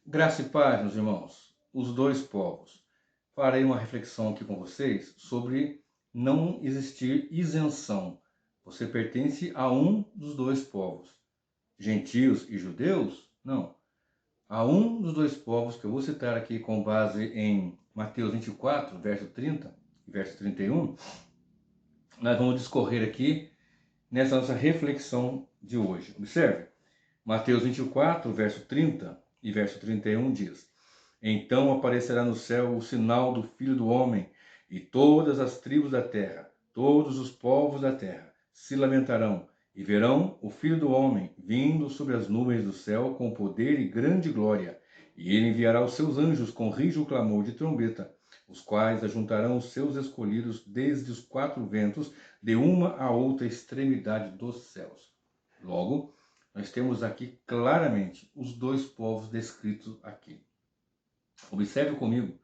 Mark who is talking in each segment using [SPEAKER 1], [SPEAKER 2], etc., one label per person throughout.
[SPEAKER 1] Graça e paz, meus irmãos, os dois povos. Farei uma reflexão aqui com vocês sobre não existir isenção. Você pertence a um dos dois povos. Gentios e judeus? Não. A um dos dois povos que eu vou citar aqui com base em Mateus 24, verso 30 e verso 31, nós vamos discorrer aqui nessa nossa reflexão de hoje. Observe, Mateus 24, verso 30 e verso 31 diz: Então aparecerá no céu o sinal do Filho do Homem, e todas as tribos da terra, todos os povos da terra, se lamentarão, e verão o Filho do Homem vindo sobre as nuvens do céu com poder e grande glória. E ele enviará os seus anjos com rijo clamor de trombeta, os quais ajuntarão os seus escolhidos desde os quatro ventos, de uma a outra extremidade dos céus. Logo, nós temos aqui claramente os dois povos descritos aqui. Observe comigo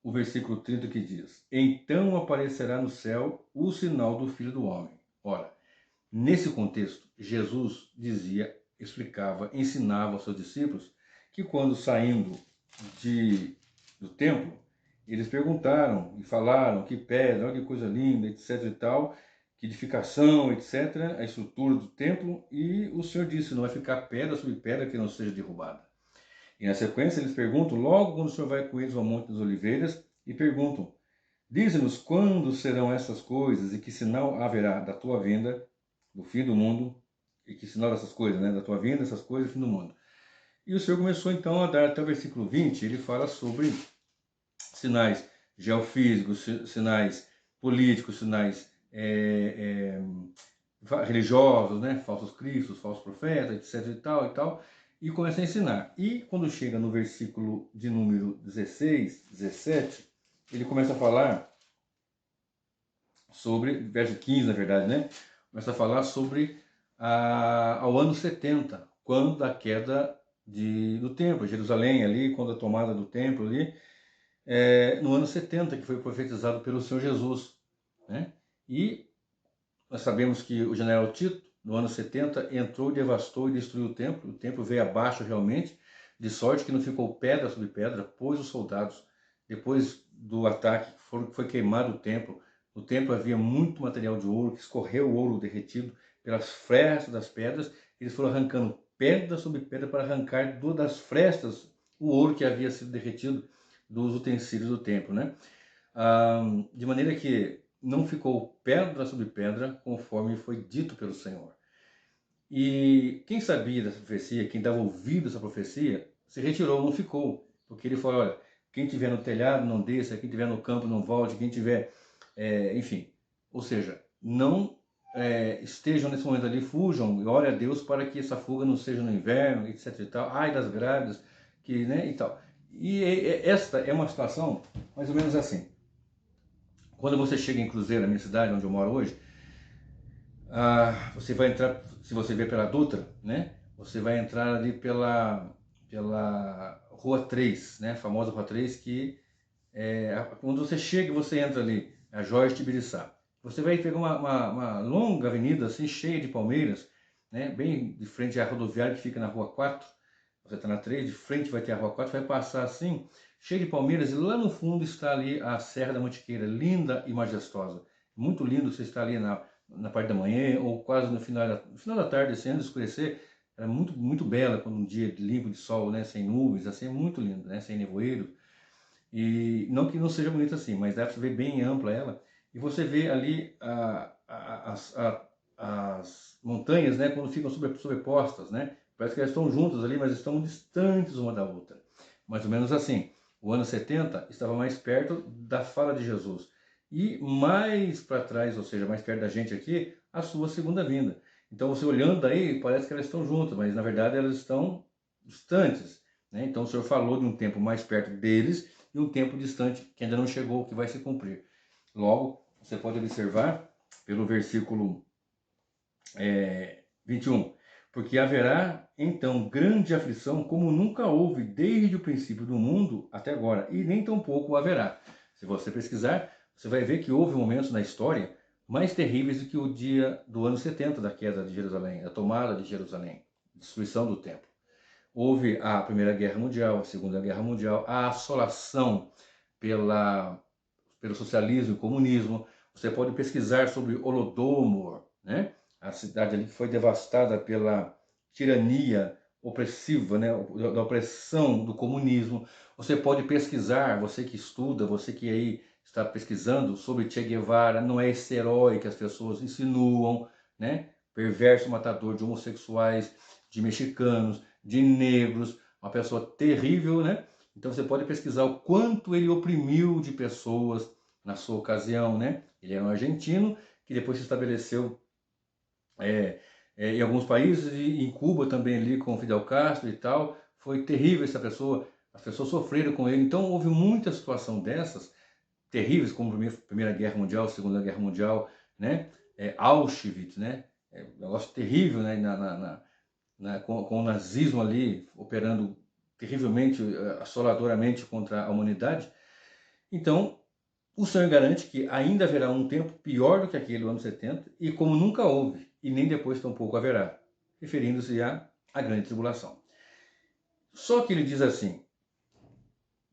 [SPEAKER 1] o versículo 30 que diz: Então aparecerá no céu o sinal do Filho do Homem. Ora, nesse contexto, Jesus dizia, explicava, ensinava aos seus discípulos que quando saindo do templo, eles perguntaram e falaram que pedra, olha que coisa linda, etc e tal, que edificação, etc, a estrutura do templo, e o Senhor disse, não vai ficar pedra sobre pedra que não seja derrubada. E na sequência eles perguntam, logo quando o Senhor vai com eles ao Monte das Oliveiras, e perguntam, dize-nos quando serão essas coisas e que sinal haverá da tua vinda, do fim do mundo, e que sinal dessas coisas, né, da tua vinda, essas coisas, do fim do mundo. E o Senhor começou então a dar até o versículo 20, ele fala sobre sinais geofísicos, sinais políticos, sinais religiosos, né? Falsos cristos, falsos profetas, etc e tal, e começa a ensinar. E quando chega no versículo de número 16, 17, ele começa a falar sobre, verso 15 na verdade, né? Começa a falar sobre ao ano 70, quando da queda do templo, Jerusalém ali, quando a tomada do templo ali, no ano 70, que foi profetizado pelo Senhor Jesus, né? E nós sabemos que o general Tito, no ano 70, entrou, devastou e destruiu o templo veio abaixo realmente, de sorte que não ficou pedra sobre pedra, pois os soldados, depois do ataque, foi queimado o templo. No templo havia muito material de ouro, que escorreu o ouro derretido pelas frestas das pedras, eles foram arrancando pedra sobre pedra para arrancar das frestas o ouro que havia sido derretido dos utensílios do templo, né? De maneira que não ficou pedra sobre pedra, conforme foi dito pelo Senhor. E quem sabia dessa profecia, quem dava ouvido a essa profecia, se retirou, não ficou. Porque ele falou, olha, quem tiver no telhado não desça, quem tiver no campo não volte, quem tiver, enfim. Ou seja, não estejam nesse momento ali, fujam, e ore a Deus para que essa fuga não seja no inverno, etc e tal. Ai das grávidas, que, né, e tal. E esta é uma situação mais ou menos assim. Quando você chega em Cruzeiro, na minha cidade, onde eu moro hoje, você vai entrar, se você vier pela Dutra, né? Você vai entrar ali pela Rua 3, né? A famosa Rua 3, que quando você chega, você entra ali, a Joyce Tibiriçá. Você vai pegar uma longa avenida, assim, cheia de palmeiras, né? Bem de frente à rodoviária que fica na Rua 4. Você está na 3, de frente vai ter a Rua 4, vai passar assim, cheio de palmeiras, e lá no fundo está ali a Serra da Mantiqueira, linda e majestosa. Muito lindo, você está ali na parte da manhã, ou quase no final da tarde, assim, antes de escurecer, era muito, muito bela, quando um dia limpo de sol, né, sem nuvens, assim, é muito lindo, né, sem nevoeiro. E não que não seja bonita assim, mas dá para você ver bem ampla ela. E você vê ali as montanhas, né, quando ficam sobrepostas, né? Parece que elas estão juntas ali, mas estão distantes uma da outra. Mais ou menos assim. O ano 70 estava mais perto da fala de Jesus. E mais para trás, ou seja, mais perto da gente aqui, a sua segunda vinda. Então você olhando aí, parece que elas estão juntas, mas na verdade elas estão distantes, né? Então o Senhor falou de um tempo mais perto deles e um tempo distante que ainda não chegou, que vai se cumprir. Logo, você pode observar pelo versículo 21, porque haverá então grande aflição como nunca houve desde o princípio do mundo até agora, e nem tampouco haverá. Se você pesquisar, você vai ver que houve momentos na história mais terríveis do que o dia do ano 70 da queda de Jerusalém, da tomada de Jerusalém, destruição do templo. Houve a Primeira Guerra Mundial, a Segunda Guerra Mundial, a assolação pelo socialismo e comunismo. Você pode pesquisar sobre Holodomor, né? A cidade ali que foi devastada pela tirania opressiva, né? Da opressão do comunismo. Você pode pesquisar, você que estuda, você que aí está pesquisando sobre Che Guevara, não é esse herói que as pessoas insinuam, né? Perverso matador de homossexuais, de mexicanos, de negros, uma pessoa terrível, né? Então você pode pesquisar o quanto ele oprimiu de pessoas na sua ocasião, né? Ele era um argentino que depois se estabeleceu em alguns países e em Cuba também ali com Fidel Castro e tal. Foi terrível essa pessoa, as pessoas sofreram com ele. Então houve muita situação dessas terríveis, como a Primeira Guerra Mundial, Segunda Guerra Mundial, né? Auschwitz, né? Um negócio terrível, né? Com o nazismo ali operando terrivelmente, assoladoramente contra a humanidade. Então, o Senhor garante que ainda haverá um tempo pior do que aquele do ano 70, e como nunca houve, e nem depois tampouco haverá, referindo-se à grande tribulação. Só que ele diz assim: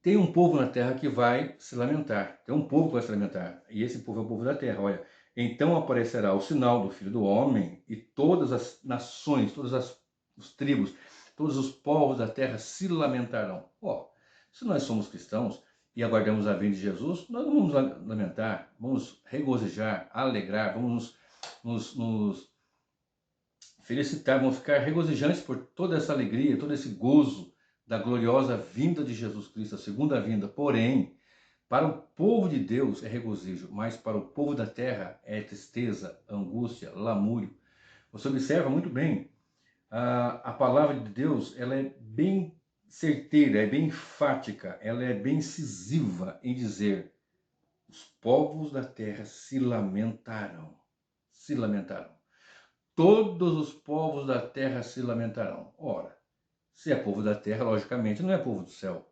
[SPEAKER 1] tem um povo na terra que vai se lamentar, tem um povo que vai se lamentar, e esse povo é o povo da terra. Olha, então aparecerá o sinal do Filho do Homem, e todas as nações, os tribos, todos os povos da terra se lamentarão. Se nós somos cristãos e aguardamos a vinda de Jesus, nós não vamos lamentar, vamos regozijar, alegrar, vamos nos felicitar, vamos ficar regozijantes por toda essa alegria, todo esse gozo da gloriosa vinda de Jesus Cristo, a segunda vinda. Porém, para o povo de Deus é regozijo, mas para o povo da terra é tristeza, angústia, lamúrio. Você observa muito bem, a palavra de Deus, ela é bem certeira, é bem enfática, ela é bem incisiva em dizer: os povos da terra se lamentarão, se lamentarão. Todos os povos da terra se lamentarão. Ora, se é povo da terra, logicamente não é povo do céu.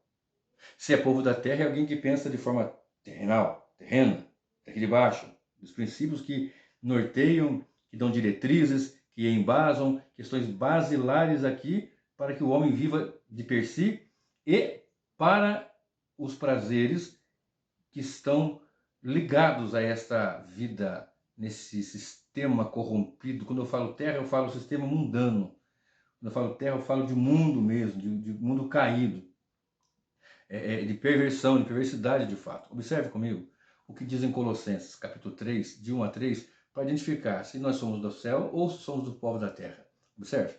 [SPEAKER 1] Se é povo da terra, é alguém que pensa de forma terrenal, terrena, daqui de baixo, dos princípios que norteiam, que dão diretrizes, que embasam questões basilares aqui para que o homem viva de per si e para os prazeres que estão ligados a esta vida nesse sistema corrompido. Quando eu falo terra, eu falo sistema mundano. Quando eu falo terra, eu falo de mundo mesmo, de mundo caído, de perversão, de perversidade de fato. Observe comigo o que diz em Colossenses, capítulo 3, de 1 a 3, para identificar se nós somos do céu ou se somos do povo da terra. Observe.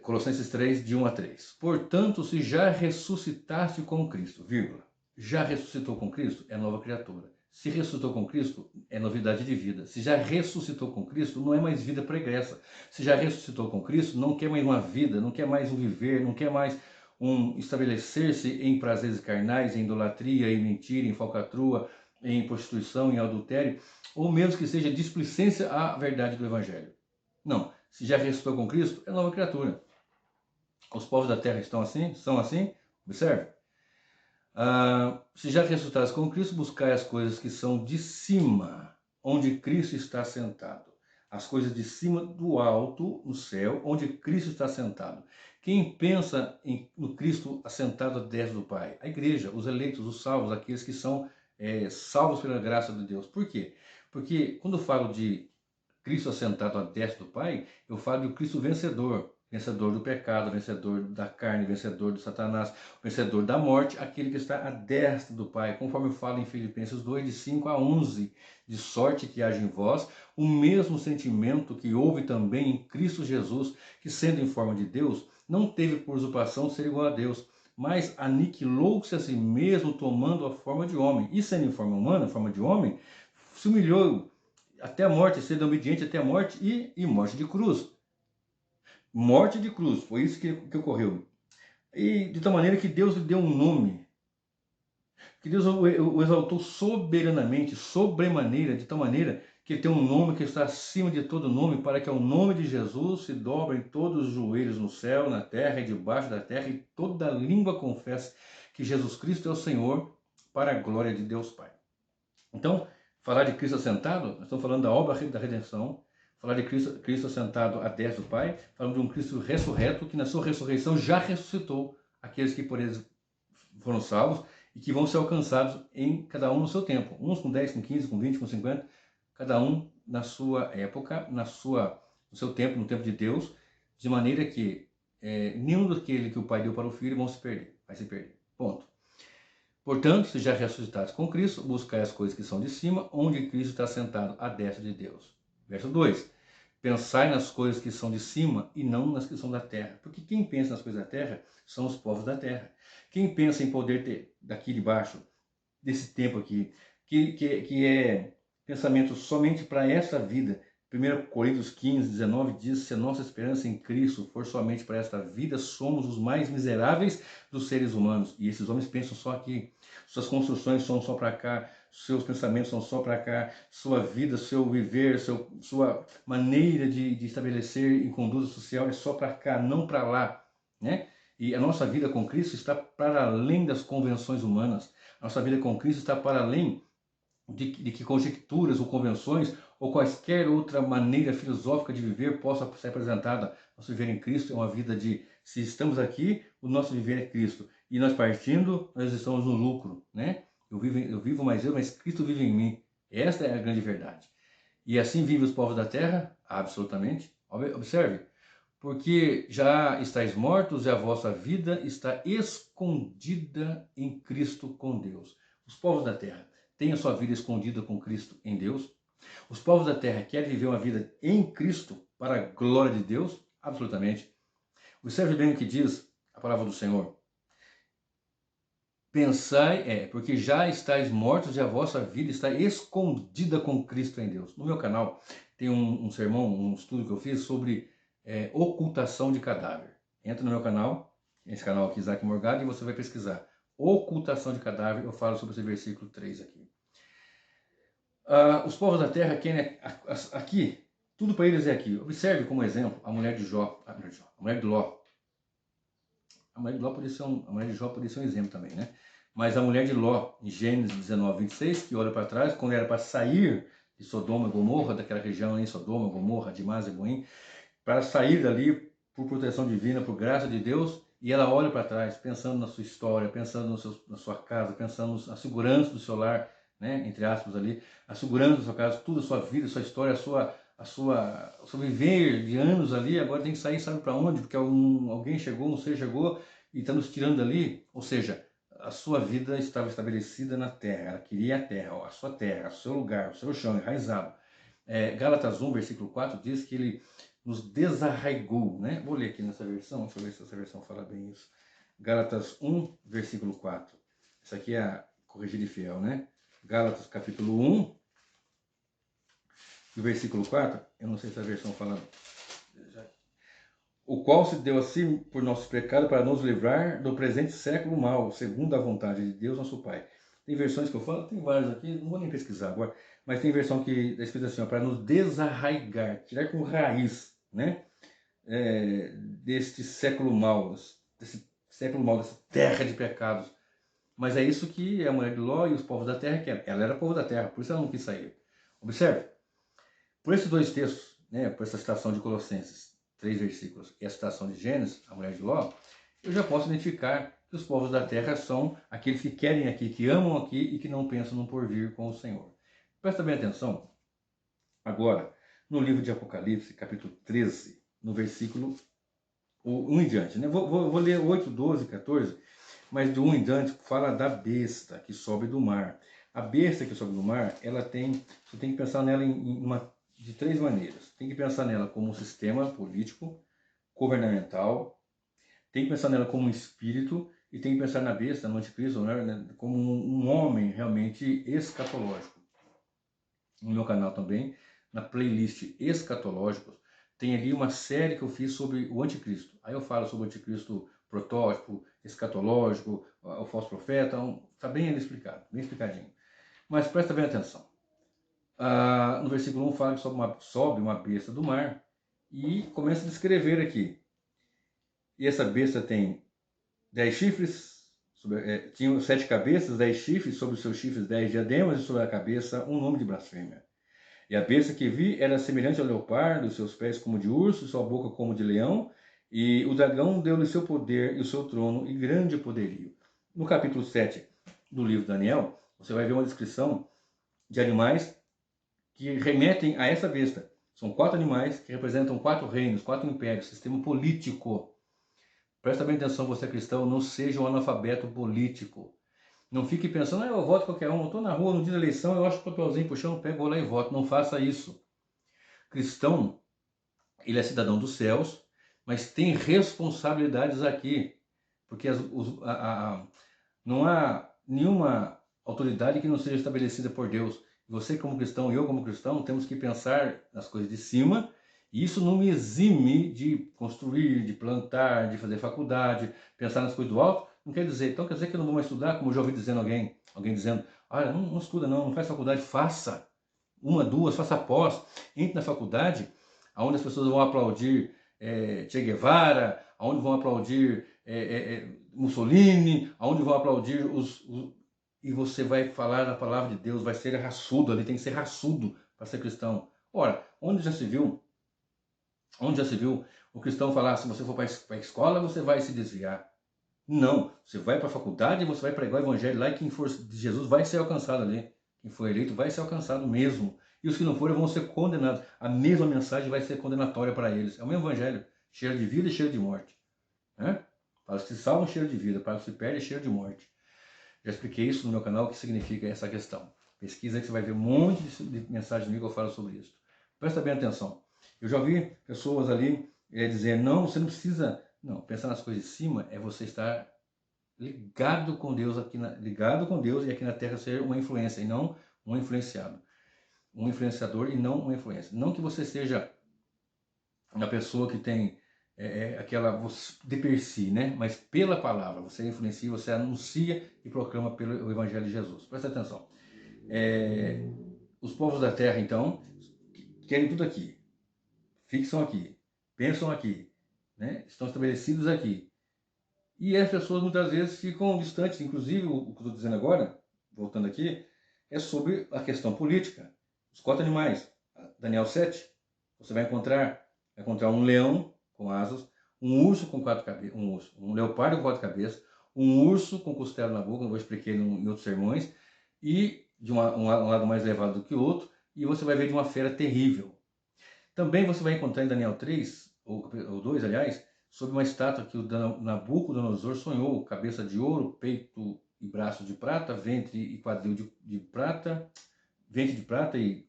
[SPEAKER 1] Colossenses 3, de 1 a 3. Portanto, se já ressuscitaste com Cristo, vírgula, já ressuscitou com Cristo, é nova criatura. Se ressuscitou com Cristo, é novidade de vida. Se já ressuscitou com Cristo, não é mais vida pregressa. Se já ressuscitou com Cristo, não quer mais uma vida, não quer mais um viver, não quer mais um estabelecer-se em prazeres carnais, em idolatria, em mentira, em falcatrua, em prostituição, em adultério, ou mesmo que seja displicência à verdade do Evangelho. Não. Se já ressuscitou com Cristo, é nova criatura. Os povos da terra estão assim? São assim? Observe. Se já ressuscitaste com Cristo, buscai as coisas que são de cima, onde Cristo está sentado. As coisas de cima do alto, no céu, onde Cristo está sentado. Quem pensa no Cristo assentado à destra do Pai? A igreja, os eleitos, os salvos, aqueles que são salvos pela graça de Deus. Por quê? Porque quando eu falo de Cristo assentado à destra do Pai, eu falo do Cristo vencedor. Vencedor do pecado, vencedor da carne, vencedor do Satanás, vencedor da morte, aquele que está à destra do Pai, conforme fala em Filipenses 2, de 5 a 11, de sorte que haja em vós o mesmo sentimento que houve também em Cristo Jesus, que sendo em forma de Deus, não teve por usurpação ser igual a Deus, mas aniquilou-se a si mesmo, tomando a forma de homem, e sendo em forma humana, em forma de homem, se humilhou até a morte, sendo obediente até a morte e morte de cruz. Morte de cruz, foi isso que ocorreu. E de tal maneira que Deus lhe deu um nome, que Deus o exaltou soberanamente, sobremaneira, de tal maneira que ele tem um nome que está acima de todo nome, para que ao nome de Jesus se dobrem todos os joelhos no céu, na terra e debaixo da terra, e toda língua confesse que Jesus Cristo é o Senhor, para a glória de Deus Pai. Então, falar de Cristo assentado, nós estamos falando da obra da redenção, Falar de Cristo assentado à destra do Pai, falando de um Cristo ressurreto, que na sua ressurreição já ressuscitou aqueles que por eles foram salvos e que vão ser alcançados em cada um no seu tempo. Uns com 10, com 15, com 20, com 50, cada um na sua época, no seu tempo, no tempo de Deus, de maneira que nenhum daquele que o Pai deu para o Filho vai se perder. Ponto. Portanto, se já ressuscitados com Cristo, buscai as coisas que são de cima, onde Cristo está sentado à destra de Deus. Verso 2. Pensai nas coisas que são de cima e não nas que são da terra. Porque quem pensa nas coisas da terra são os povos da terra. Quem pensa em poder ter daqui de baixo, desse tempo aqui, que é pensamento somente para essa vida. 1 Coríntios 15, 19 diz: se a nossa esperança em Cristo for somente para esta vida, somos os mais miseráveis dos seres humanos. E esses homens pensam só aqui. Suas construções são só para cá, seus pensamentos são só para cá, sua vida, seu viver, sua maneira de estabelecer em conduta social é só para cá, não para lá, né? E a nossa vida com Cristo está para além das convenções humanas. A nossa vida com Cristo está para além de que conjecturas ou convenções ou quaisquer outra maneira filosófica de viver possa ser apresentada. Nosso viver em Cristo é uma vida de, se estamos aqui, o nosso viver é Cristo. E nós partindo, nós estamos no lucro, né? Eu vivo mais eu, mas Cristo vive em mim. Esta é a grande verdade. E assim vivem os povos da terra? Absolutamente. Observe. Porque já estáis mortos e a vossa vida está escondida em Cristo com Deus. Os povos da terra têm a sua vida escondida com Cristo em Deus. Os povos da terra querem viver uma vida em Cristo para a glória de Deus? Absolutamente. Observe bem o que diz a palavra do Senhor. Pensai, porque já estáis mortos e a vossa vida está escondida com Cristo em Deus. No meu canal tem um sermão, um estudo que eu fiz sobre ocultação de cadáver. Entra no meu canal, esse canal aqui, Isaac Morgado, e você vai pesquisar. Ocultação de cadáver, eu falo sobre esse versículo 3 aqui. Os povos da terra querem aqui, tudo para eles é aqui. Observe como exemplo a mulher de Jó, a mulher de Ló. A mulher de Ló podia ser a mulher de Jó podia ser um exemplo também, né? Mas a mulher de Ló, em Gênesis 19, 26, que olha para trás, quando era para sair de Sodoma e Gomorra, daquela região em Sodoma, Gomorra, Adimás e Goim, para sair dali por proteção divina, por graça de Deus, e ela olha para trás, pensando na sua história, pensando na sua casa, pensando na segurança do seu lar, né, entre aspas ali, a segurança da sua casa, tudo a sua vida, a sua história, o seu viver de anos ali, agora tem que sair, sabe para onde? Porque alguém chegou, um ser chegou e está nos tirando dali. Ou seja, a sua vida estava estabelecida na terra, ela queria a terra, a sua terra, o seu lugar, o seu chão, enraizado. Gálatas 1, versículo 4 diz que ele nos desarraigou, né? Vou ler aqui nessa versão, deixa eu ver se essa versão fala bem isso. Gálatas 1, versículo 4. Isso aqui é a corrigida e fiel, né? Gálatas capítulo 1, e versículo 4, eu não sei se a versão fala. O qual se deu assim por nossos pecados para nos livrar do presente século mal, segundo a vontade de Deus, nosso Pai. Tem versões que eu falo, tem várias aqui, não vou nem pesquisar agora, mas tem versão que está escrito assim, para nos desarraigar, tirar com raiz, né? Deste século mal, dessa terra de pecados. Mas é isso que a mulher de Ló e os povos da terra querem. Ela era povo da terra, por isso ela não quis sair. Observe, por esses dois textos, né, por essa citação de Colossenses, 3 versículos, e a citação de Gênesis, a mulher de Ló, eu já posso identificar que os povos da terra são aqueles que querem aqui, que amam aqui e que não pensam no porvir com o Senhor. Presta bem atenção, agora, no livro de Apocalipse, capítulo 13, no versículo 1 em diante. Né? Vou ler 8, 12, 14, mas do 1 em diante fala da besta que sobe do mar. A besta que sobe do mar, você tem que pensar nela de três maneiras. Tem que pensar nela como um sistema político, governamental, tem que pensar nela como um espírito e tem que pensar na besta, no anticristo, né, como um homem realmente escatológico. No meu canal também, na playlist Escatológicos, tem ali uma série que eu fiz sobre o anticristo. Aí eu falo sobre o anticristo protótipo, escatológico, o falso profeta, está bem ali explicado, bem explicadinho. Mas presta bem atenção. No versículo 1 fala que sobe uma besta do mar e começa a descrever aqui. E essa besta tem 10 chifres, tinha 7 cabeças, 10 chifres, sobre os seus chifres 10 diademas e sobre a cabeça um nome de blasfêmia. E a besta que vi era semelhante ao leopardo, os seus pés como de urso, sua boca como de leão, e o dragão deu-lhe seu poder e o seu trono e grande poderio. No capítulo 7 do livro de Daniel, você vai ver uma descrição de animais que remetem a essa besta. São 4 animais que representam 4 reinos, 4 impérios, sistema político. Presta bem atenção, você cristão, não seja um analfabeto político. Não fique pensando, eu voto qualquer um, eu estou na rua no dia da eleição, eu acho o papelzinho pro chão, pego, vou lá e voto. Não faça isso. Cristão, ele é cidadão dos céus, mas tem responsabilidades aqui. Porque não há nenhuma autoridade que não seja estabelecida por Deus. Você como cristão e eu como cristão temos que pensar nas coisas de cima, e isso não me exime de construir, de plantar, de fazer faculdade, pensar nas coisas do alto. Não quer dizer, então quer dizer que eu não vou mais estudar, como eu já ouvi dizendo alguém dizendo, olha, não estuda não faz faculdade, faça. 1, 2, faça pós, entre na faculdade, onde as pessoas vão aplaudir Che Guevara, onde vão aplaudir Mussolini, aonde vão aplaudir e você vai falar a palavra de Deus, vai ser raçudo ali, tem que ser raçudo para ser cristão. Ora, onde já se viu o cristão falar, se você for para a escola, você vai se desviar. Não, você vai para a faculdade, você vai pregar o evangelho lá e quem for de Jesus vai ser alcançado ali. Quem for eleito vai ser alcançado mesmo. E os que não forem vão ser condenados. A mesma mensagem vai ser condenatória para eles. É o mesmo evangelho, cheiro de vida e cheiro de morte. Né? Para os que salvam, cheiro de vida. Para os que perdem, cheiro de morte. Já expliquei isso no meu canal, o que significa essa questão. Pesquisa aí que você vai ver um monte de mensagens comigo que eu falo sobre isso. Presta bem atenção. Eu já ouvi pessoas ali dizer, não, você não precisa... Não, pensar nas coisas de cima é você estar ligado com Deus, ligado com Deus e aqui na Terra ser uma influência e não um influenciado. Um influenciador e não uma influência. Não que você seja uma pessoa que tem aquela de per si, né? Mas pela palavra, você influencia, você anuncia e proclama pelo Evangelho de Jesus. Presta atenção. Os povos da terra, então, querem tudo aqui, fixam aqui, pensam aqui, né? Estão estabelecidos aqui. E as pessoas muitas vezes ficam distantes, inclusive o que eu estou dizendo agora, voltando aqui, é sobre a questão política. Os 4 animais, Daniel 7, você vai encontrar um leão com asas, um urso com 4 cabeças, um leopardo com 4 cabeças, um urso com costela na boca, eu vou explicar em outros sermões, e de um lado mais elevado do que o outro, e você vai ver de uma fera terrível. Também você vai encontrar em Daniel 3, ou 2, aliás, sobre uma estátua que o Nabucodonosor sonhou, cabeça de ouro, peito e braço de prata, ventre e quadril de prata, ventre de prata e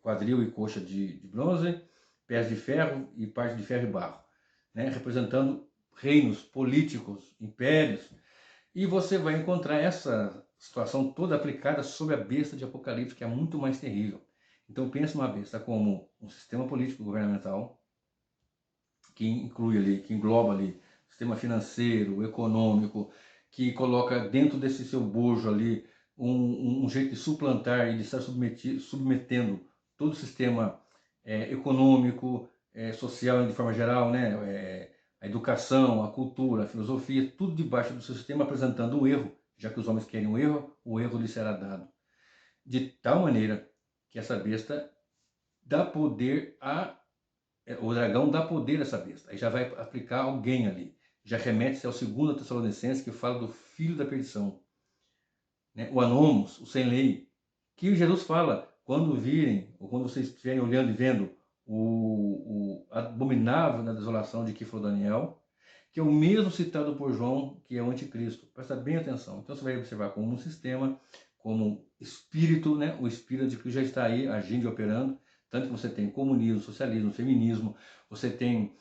[SPEAKER 1] quadril e coxa de bronze, pés de ferro e parte de ferro e barro, né? Representando reinos políticos, impérios. E você vai encontrar essa situação toda aplicada sobre a besta de Apocalipse, que é muito mais terrível. Então pense numa besta como um sistema político governamental, que inclui ali, que engloba ali, sistema financeiro, econômico, que coloca dentro desse seu bojo ali um jeito de suplantar e de estar submetendo todo o sistema econômico, social de forma geral, né? A educação, a cultura, a filosofia, tudo debaixo do seu sistema apresentando o erro, já que os homens querem o erro lhe será dado. De tal maneira que essa besta dá poder o dragão dá poder a essa besta. Aí já vai aplicar alguém ali. Já remete-se ao 2 Tessalonicenses, que fala do filho da perdição. Né? O Anomos, o sem lei. Que Jesus fala, quando virem, ou quando vocês estiverem olhando e vendo o abominável na desolação de que falou Daniel, que é o mesmo citado por João, que é o anticristo. Presta bem atenção. Então você vai observar como um sistema, como espírito, né? O espírito de que já está aí agindo e operando. Tanto que você tem comunismo, socialismo, feminismo, você tem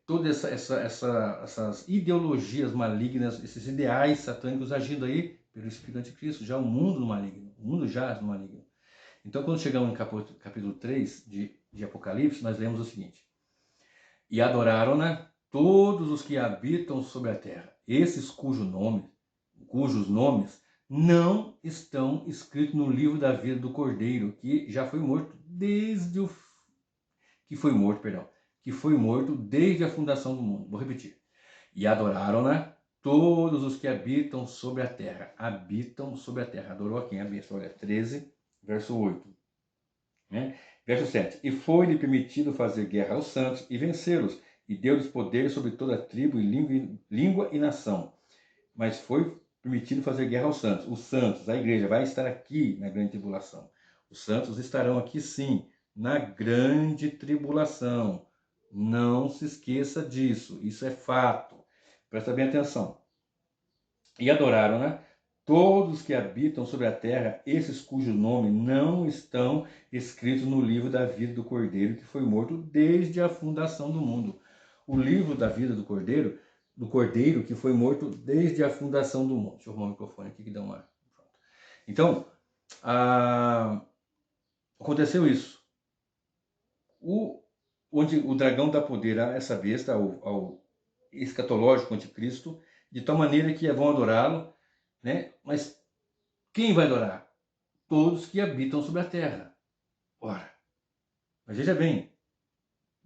[SPEAKER 1] todas essas ideologias malignas, esses ideais satânicos agindo aí pelo espírito anticristo, já o mundo no maligno, o mundo jaz no maligno. Então, quando chegamos no capítulo 3 de Apocalipse, nós lemos o seguinte: e adoraram-na todos os que habitam sobre a terra, esses cujos nomes não estão escritos no livro da vida do Cordeiro, que já foi morto desde o que foi morto desde a fundação do mundo. Vou repetir. E adoraram-na todos os que habitam sobre a terra. Habitam sobre a terra. Adorou a quem? A besta. Olha, 13, verso 8. né? Verso 7. E foi-lhe permitido fazer guerra aos santos e vencê-los, e deu-lhes poder sobre toda tribo e língua e nação. Mas foi permitido fazer guerra aos santos. Os santos, a igreja, vai estar aqui na grande tribulação. Os santos estarão aqui sim, na grande tribulação. Não se esqueça disso, isso é fato. Presta bem atenção. E adoraram, né? Todos que habitam sobre a terra, esses cujos nomes não estão escritos no livro da vida do Cordeiro, que foi morto desde a fundação do mundo. O livro da vida do Cordeiro que foi morto desde a fundação do mundo. Deixa eu arrumar o microfone aqui que dá uma... Então, aconteceu isso. Onde o dragão dá poder a essa besta, ao escatológico anticristo, de tal maneira que vão adorá-lo, né? Mas quem vai adorar? Todos que habitam sobre a terra. Ora, mas veja bem,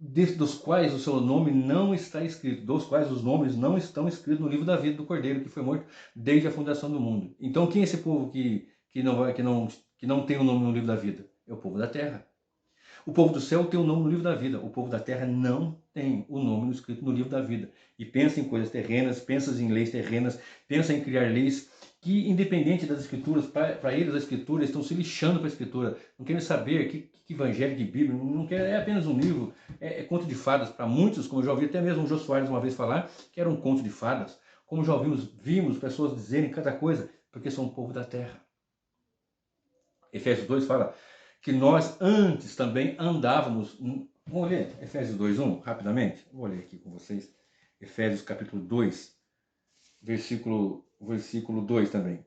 [SPEAKER 1] dos quais o seu nome não está escrito, dos quais os nomes não estão escritos no livro da vida do Cordeiro, que foi morto desde a fundação do mundo. Então quem é esse povo que não tem o nome no livro da vida? É o povo da terra. O povo do céu tem o nome no livro da vida. O povo da terra não tem o nome escrito no livro da vida. E pensa em coisas terrenas, pensa em leis terrenas, pensa em criar leis que, independente das escrituras, para eles a escritura, estão se lixando para a escritura. Não querem saber que evangelho, que Bíblia, não quer, é apenas um livro, é conto de fadas. Para muitos, como eu já ouvi até mesmo o Jô Soares uma vez falar, que era um conto de fadas. Como já vimos pessoas dizerem cada coisa, porque são o povo da terra. Efésios 2 fala que nós antes também andávamos. Vamos ler Efésios 2:1 rapidamente? Vou ler aqui com vocês. Efésios capítulo 2, versículo 2 também.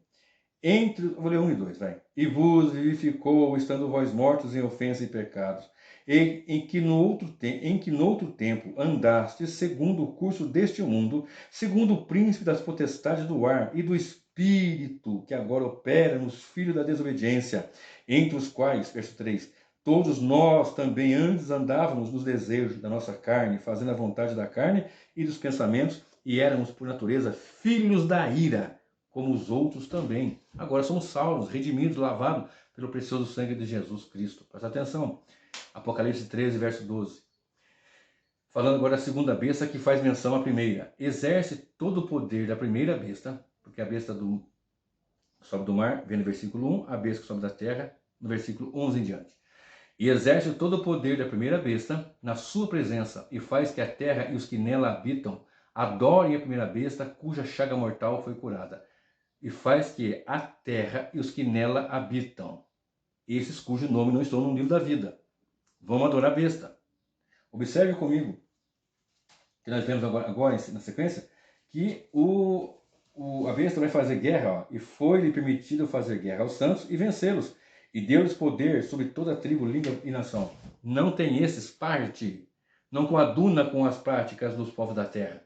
[SPEAKER 1] Vou ler 1 e 2, vai. E vos vivificou, estando vós mortos em ofensas e pecados, em que no outro tempo andastes segundo o curso deste mundo, segundo o príncipe das potestades do ar e do espírito que agora opera nos filhos da desobediência, entre os quais, verso 3, todos nós também antes andávamos nos desejos da nossa carne, fazendo a vontade da carne e dos pensamentos, e éramos por natureza filhos da ira, como os outros também. Agora somos salvos, redimidos, lavados pelo precioso sangue de Jesus Cristo. Presta atenção. Apocalipse 13, verso 12. Falando agora da segunda besta, que faz menção à primeira. Exerce todo o poder da primeira besta, porque a besta sobe do mar, vem no versículo 1, a besta que sobe da terra, no versículo 11 em diante. E exerce todo o poder da primeira besta na sua presença, e faz que a terra e os que nela habitam adorem a primeira besta, cuja chaga mortal foi curada. E faz que a terra e os que nela habitam, esses cujo nome não estão no livro da vida, vão adorar a besta. Observe comigo, que nós vemos agora na sequência, que a besta vai fazer guerra, ó, e foi-lhe permitido fazer guerra aos santos e vencê-los, e deu-lhes poder sobre toda a tribo, língua e nação. Não tem esses parte, não coaduna com as práticas dos povos da terra.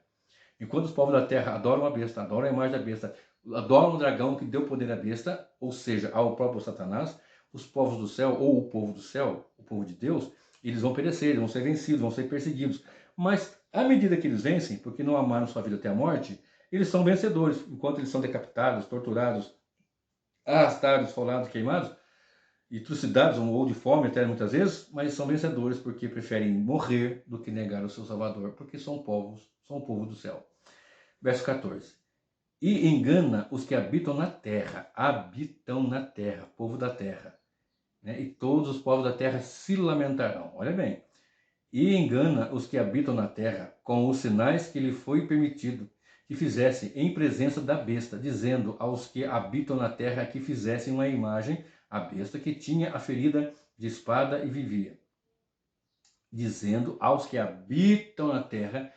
[SPEAKER 1] Enquanto os povos da terra adoram a besta, adoram a imagem da besta, adoram o dragão que deu poder à besta, ou seja, ao próprio Satanás, os povos do céu, ou o povo do céu, o povo de Deus, eles vão perecer, eles vão ser vencidos, vão ser perseguidos. Mas, à medida que eles vencem, porque não amaram sua vida até a morte, eles são vencedores. Enquanto eles são decapitados, torturados, arrastados, esfolados, queimados, e trucidados ou de fome até muitas vezes, mas são vencedores porque preferem morrer do que negar o seu Salvador, porque são o povo do céu. Verso 14. E engana os que habitam na terra, povo da terra, né? E todos os povos da terra se lamentarão. Olha bem. E engana os que habitam na terra com os sinais que lhe foi permitido que fizessem em presença da besta, dizendo aos que habitam na terra que fizessem uma imagem, a besta que tinha a ferida de espada e vivia. Dizendo aos que habitam na terra,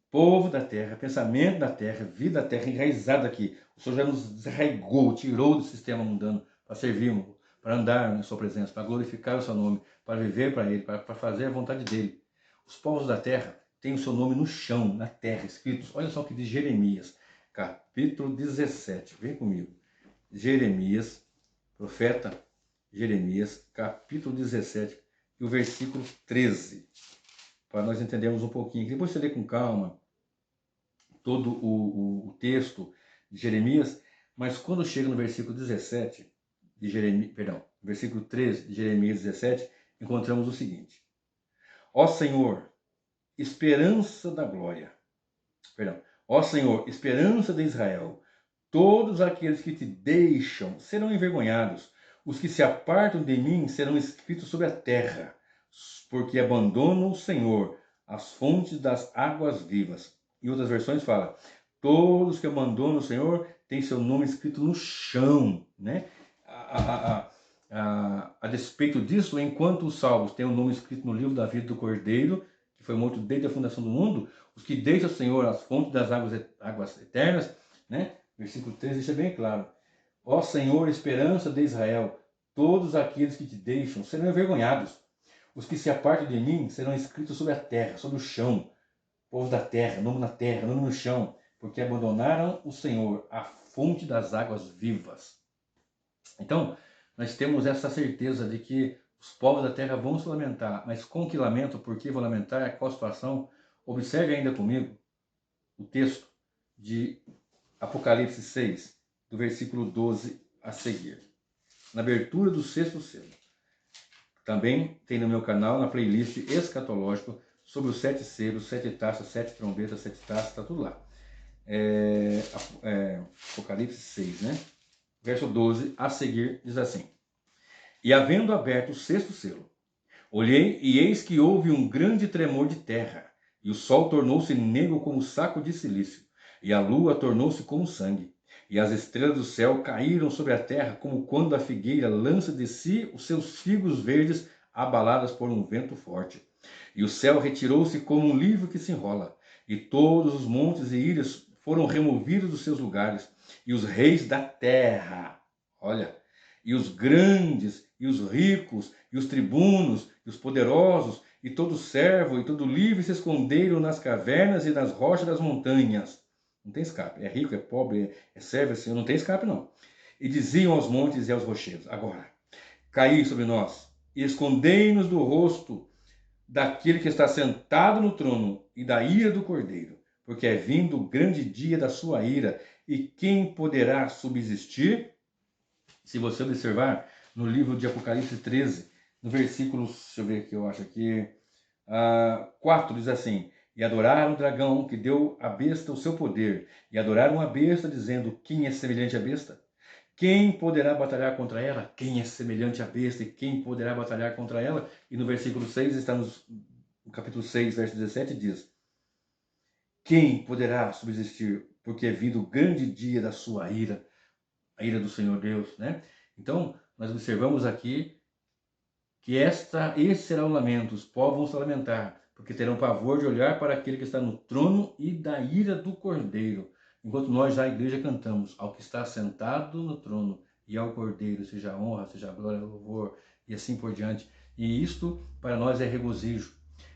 [SPEAKER 1] povo da terra, pensamento da terra, vida da terra, enraizado aqui. O Senhor já nos desarraigou, tirou do sistema mundano para servirmos, para andar em sua presença, para glorificar o seu nome, para viver para ele, para fazer a vontade dele. Os povos da terra têm o seu nome no chão, na terra, escritos. Olha só o que diz Jeremias, capítulo 17. Vem comigo. Jeremias, profeta Jeremias, capítulo 17, e o versículo 13. Para nós entendermos um pouquinho. Depois você lê com calma todo o texto de Jeremias, mas quando chega no versículo 17 de Jeremias, versículo 13 de Jeremias 17, encontramos o seguinte: Ó Senhor, esperança da glória. Perdão. Ó Senhor, esperança de Israel, todos aqueles que te deixam serão envergonhados. Os que se apartam de mim serão escritos sobre a terra, porque abandonam o Senhor, as fontes das águas vivas. Em outras versões fala, todos que abandonam o Senhor têm seu nome escrito no chão, né? A despeito disso, enquanto os salvos têm o nome escrito no livro da vida do Cordeiro, que foi morto desde a fundação do mundo, os que deixam o Senhor as fontes das águas eternas, né? Versículo 3 deixa bem claro. Ó Senhor, esperança de Israel, todos aqueles que te deixam serão envergonhados. Os que se apartam de mim serão escritos sobre a terra, sobre o chão. Povo da terra, nome na terra, nome no chão, porque abandonaram o Senhor, a fonte das águas vivas. Então, nós temos essa certeza de que os povos da terra vão se lamentar, mas com que lamento, por que vou lamentar, qual a situação? Observe ainda comigo o texto de Apocalipse 6, do versículo 12 a seguir. Na abertura do 6º selo. Também tem no meu canal, na playlist escatológico, sobre os 7 selos, 7 taças, 7 trombetas, 7 taças, está tudo lá. Apocalipse 6, né? Verso 12 a seguir diz assim: E havendo aberto o 6º selo, olhei e eis que houve um grande tremor de terra, e o sol tornou-se negro como saco de silício, e a lua tornou-se como sangue, e as estrelas do céu caíram sobre a terra como quando a figueira lança de si os seus figos verdes abaladas por um vento forte. E o céu retirou-se como um livro que se enrola, e todos os montes e ilhas foram removidos dos seus lugares, e os reis da terra, olha, e os grandes, e os ricos, e os tribunos, e os poderosos, e todo servo, e todo livre se esconderam nas cavernas e nas rochas das montanhas. Não tem escape, é rico, é pobre, é servo, é senhor, não tem escape não. E diziam aos montes e aos rochedos, agora, caí sobre nós, e escondei-nos do rosto daquele que está sentado no trono e da ira do Cordeiro, porque é vindo o grande dia da sua ira, e quem poderá subsistir? Se você observar no livro de Apocalipse 13, no versículo, deixa eu ver aqui, eu acho aqui, 4, diz assim: E adoraram o dragão que deu à besta o seu poder, e adoraram a besta, dizendo: Quem é semelhante à besta? Quem poderá batalhar contra ela? Quem é semelhante à besta? E quem poderá batalhar contra ela? E no versículo 6, está no capítulo 6, verso 17, diz: Quem poderá subsistir? Porque é vindo o grande dia da sua ira, a ira do Senhor Deus, né? Então, nós observamos aqui que esse será o lamento, os povos vão se lamentar, porque terão pavor de olhar para aquele que está no trono e da ira do Cordeiro. Enquanto nós, já a igreja, cantamos ao que está sentado no trono e ao Cordeiro, seja a honra, seja a glória, louvor e assim por diante. E isto para nós é regozijo.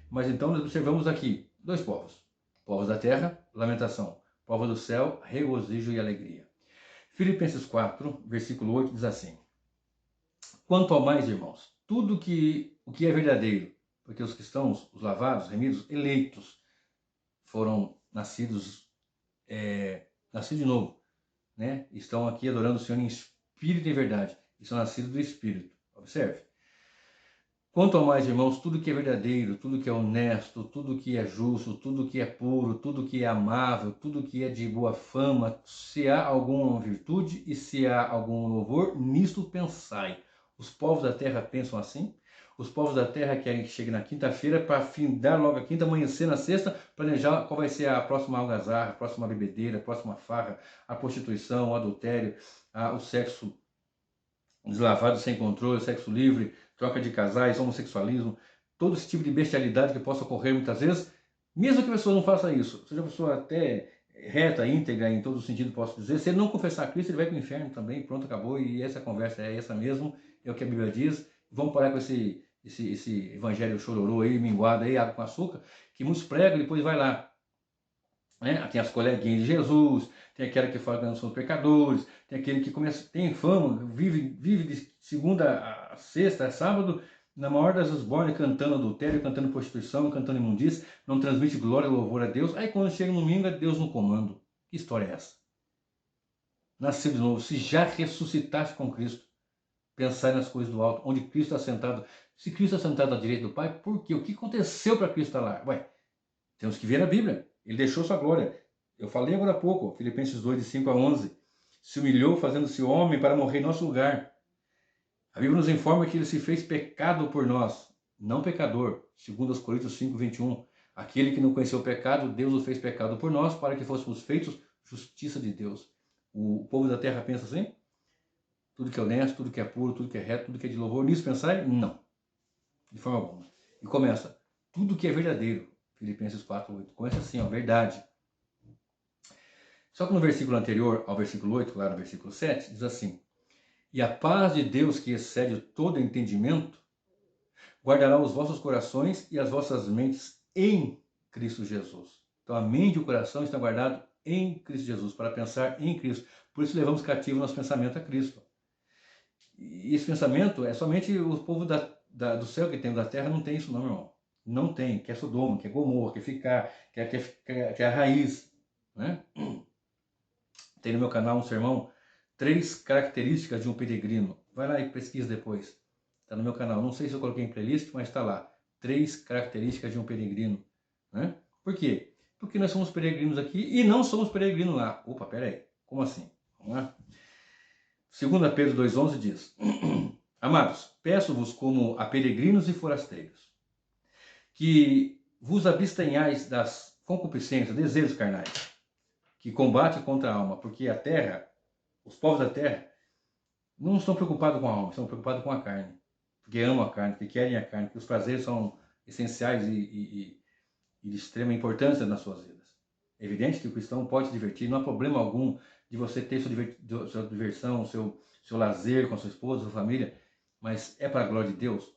[SPEAKER 1] Mas então nós observamos aqui dois povos. Povos da terra, lamentação. Povos do céu, regozijo e alegria. Filipenses 4, versículo 8 diz assim: Quanto ao mais, irmãos, tudo o que é verdadeiro, porque os cristãos, os lavados, remidos, eleitos, foram nascidos de novo, né? Estão aqui adorando o Senhor em espírito e verdade, e são nascidos do Espírito. Observe. Quanto ao mais, irmãos, tudo que é verdadeiro, tudo que é honesto, tudo que é justo, tudo que é puro, tudo que é amável, tudo que é de boa fama, se há alguma virtude e se há algum louvor, nisto pensai. Os povos da terra pensam assim? Os povos da terra querem que chegue na quinta-feira para findar logo a quinta, amanhecer na sexta, planejar qual vai ser a próxima algazarra, a próxima bebedeira, a próxima farra, a prostituição, o adultério, o sexo deslavado sem controle, sexo livre, troca de casais, homossexualismo, todo esse tipo de bestialidade que possa ocorrer muitas vezes, mesmo que a pessoa não faça isso, seja uma pessoa até reta, íntegra, em todo sentido posso dizer, se ele não confessar a Cristo, ele vai para o inferno também, pronto, acabou, e essa conversa é essa mesmo, é o que a Bíblia diz. Vamos parar com esse evangelho chororô aí, minguado aí, água com açúcar, que muitos pregam e depois vai lá, né? Tem as coleguinhas de Jesus, tem aquela que fala que não são pecadores, tem aquele que tem fama, vive de segunda a sexta, a sábado, na maior das esbornas, cantando adultério, cantando prostituição, cantando imundícia, não transmite glória e louvor a Deus. Aí quando chega no domingo, é Deus no comando. Que história é essa? Nasceu de novo, se já ressuscitaste com Cristo, pensai nas coisas do alto, onde Cristo está sentado. Se Cristo está sentado à direita do Pai, por quê? O que aconteceu para Cristo estar lá? Ué, temos que ver a Bíblia. Ele deixou sua glória. Eu falei agora há pouco, Filipenses 2, de 5 a 11. Se humilhou fazendo-se homem para morrer em nosso lugar. A Bíblia nos informa que ele se fez pecado por nós, não pecador, segundo os Coríntios 5, 21. Aquele que não conheceu o pecado, Deus o fez pecado por nós, para que fôssemos feitos justiça de Deus. O povo da terra pensa assim? Tudo que é honesto, tudo que é puro, tudo que é reto, tudo que é de louvor, nisso pensar? Não, de forma alguma. E começa, tudo que é verdadeiro, Filipenses 4, 8. Começa assim, ó, verdade. Só que no versículo anterior ao versículo 8, lá no versículo 7, diz assim: e a paz de Deus, que excede todo entendimento, guardará os vossos corações e as vossas mentes em Cristo Jesus. Então a mente e o coração estão guardados em Cristo Jesus, para pensar em Cristo. Por isso levamos cativo nosso pensamento a Cristo. E esse pensamento é somente o povo do céu que tem, da terra não tem isso não, meu irmão. Não tem, quer Sodoma, quer Gomorra, quer ficar, quer a raiz. Né? Tem no meu canal um sermão, 3 características de um peregrino. Vai lá e pesquisa depois. Está no meu canal. Não sei se eu coloquei em playlist, mas está lá. 3 características de um peregrino. Né? Por quê? Porque nós somos peregrinos aqui e não somos peregrinos lá. Opa, peraí. Como assim? Vamos lá? 2 Pedro 2,11 diz: amados, peço-vos como a peregrinos e forasteiros, que vos abstenhais das concupiscências, desejos carnais, que combatem contra a alma, porque a terra, os povos da terra, não estão preocupados com a alma, estão preocupados com a carne. Porque amam a carne, porque querem a carne, porque os prazeres são essenciais e de extrema importância nas suas vidas. É evidente que o cristão pode se divertir, não há problema algum de você ter sua diversão, seu lazer com a sua esposa, sua família, mas é para a glória de Deus.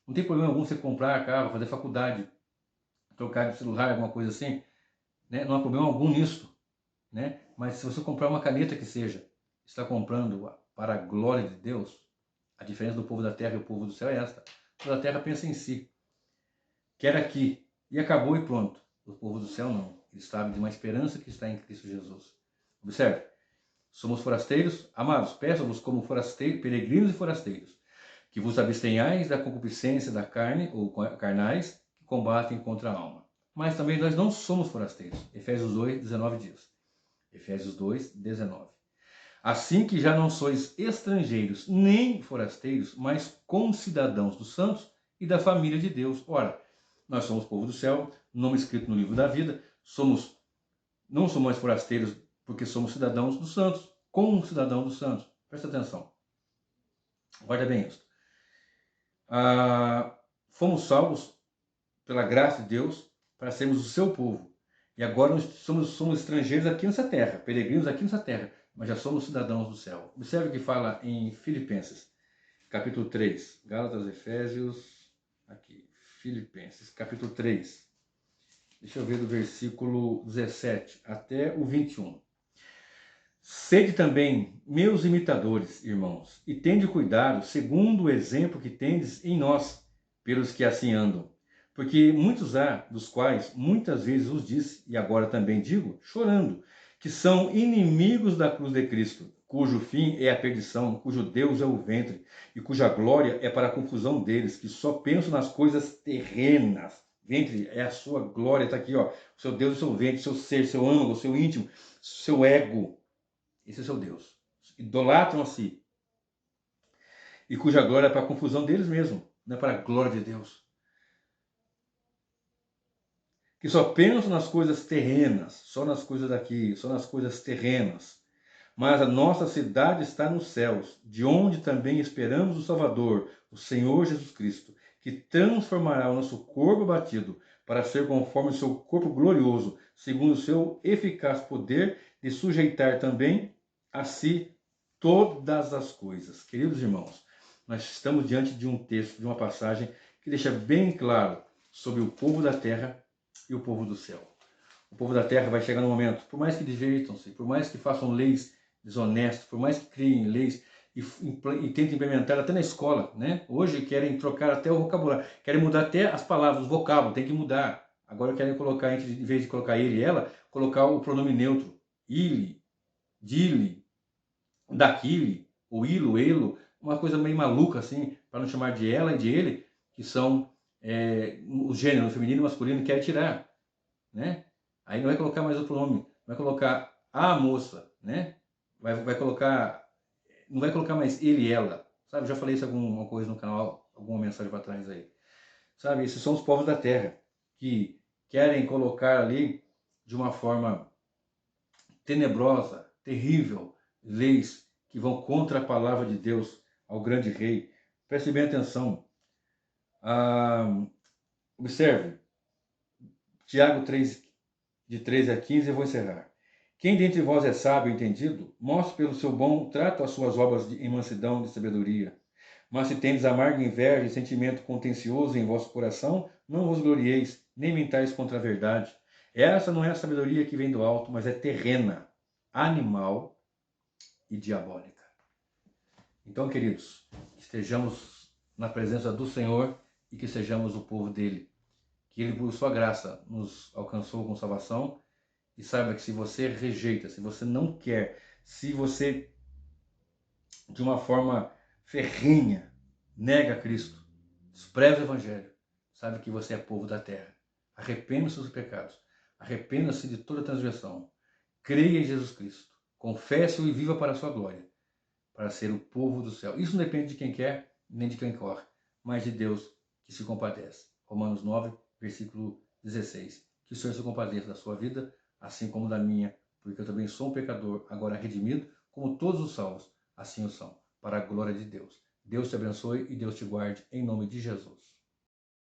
[SPEAKER 1] Não tem problema algum você comprar carro, fazer faculdade, trocar de celular, alguma coisa assim, né? Não há problema algum nisso, né? Mas se você comprar uma caneta que seja, está comprando para a glória de Deus. A diferença do povo da terra e o povo do céu é esta. O povo da terra pensa em si, quer aqui, e acabou e pronto. O povo do céu não. Ele sabe de uma esperança que está em Cristo Jesus. Observe, somos forasteiros, amados, peço-vos como forasteiros, peregrinos e forasteiros, que vos abstenhais da concupiscência da carne, ou carnais, que combatem contra a alma. Mas também nós não somos forasteiros. Efésios 2, 19 diz. Efésios 2, 19. Assim que já não sois estrangeiros nem forasteiros, mas concidadãos dos santos e da família de Deus. Ora, nós somos povo do céu, nome escrito no livro da vida, não somos mais forasteiros porque somos cidadãos dos santos, concidadãos dos santos. Presta atenção. Guarda bem isso. Fomos salvos pela graça de Deus para sermos o seu povo. E agora nós somos estrangeiros aqui nessa terra, peregrinos aqui nessa terra, mas já somos cidadãos do céu. Observe o que fala em Filipenses, capítulo 3. Gálatas, Efésios, aqui, Filipenses, capítulo 3. Deixa eu ver do versículo 17 até o 21. Sede também meus imitadores, irmãos, e tende cuidado, segundo o exemplo que tendes em nós, pelos que assim andam. Porque muitos há, dos quais muitas vezes os disse, e agora também digo, chorando, que são inimigos da cruz de Cristo, cujo fim é a perdição, cujo Deus é o ventre, e cuja glória é para a confusão deles, que só pensam nas coisas terrenas. Ventre é a sua glória, está aqui, ó. O seu Deus, o seu ventre, o seu ser, seu âmago, o seu íntimo, seu ego. Esse é o seu Deus. Idolatram a si. E cuja glória é para a confusão deles mesmos, não é para a glória de Deus. Que só pensam nas coisas terrenas, só nas coisas daqui, só nas coisas terrenas. Mas a nossa cidade está nos céus, de onde também esperamos o Salvador, o Senhor Jesus Cristo, que transformará o nosso corpo abatido para ser conforme o seu corpo glorioso, segundo o seu eficaz poder de sujeitar também a si todas as coisas. Queridos irmãos, nós estamos diante de um texto, de uma passagem que deixa bem claro sobre o povo da terra e o povo do céu. O povo da terra vai chegar no momento, por mais que divirtam-se, por mais que façam leis desonestas, por mais que criem leis e tentem implementar até na escola, né? Hoje querem trocar até o vocabulário, querem mudar até as palavras, o vocábulo, tem que mudar. Agora querem colocar, em vez de colocar ele e ela, colocar o pronome neutro. Ile, dile, daquele, o ilo, elo, uma coisa meio maluca assim, para não chamar de ela e de ele. que são o gênero feminino e masculino, quer tirar, né? Aí não vai colocar mais outro nome, vai colocar a moça, né? Vai colocar, não vai colocar mais ele e ela, sabe? Já falei isso alguma coisa no canal, alguma mensagem para trás aí, sabe? Esses são os povos da terra que querem colocar ali de uma forma tenebrosa, terrível, leis que vão contra a palavra de Deus ao grande rei. Preste bem atenção. Observe, Tiago 3, de 13 a 15, eu vou encerrar. Quem dentre vós é sábio e entendido, mostre pelo seu bom trato as suas obras em mansidão de sabedoria. Mas se tendes amarga inveja e sentimento contencioso em vosso coração, não vos glorieis, nem mentais contra a verdade. Essa não é a sabedoria que vem do alto, mas é terrena, animal e diabólica. Então, queridos, estejamos na presença do Senhor e que sejamos o povo dele. Que ele, por sua graça, nos alcançou com salvação. E saiba que se você rejeita, se você não quer, se você, de uma forma ferrenha, nega Cristo, despreza o Evangelho, sabe que você é povo da terra. Arrependa-se dos pecados. Arrependa-se de toda transgressão. Creia em Jesus Cristo. Confesse-o e viva para a sua glória, para ser o povo do céu. Isso não depende de quem quer, nem de quem corre, mas de Deus que se compadece. Romanos 9, versículo 16. Que o Senhor se compadeça da sua vida, assim como da minha, porque eu também sou um pecador, agora redimido, como todos os salvos, assim o são, para a glória de Deus. Deus te abençoe e Deus te guarde, em nome de Jesus.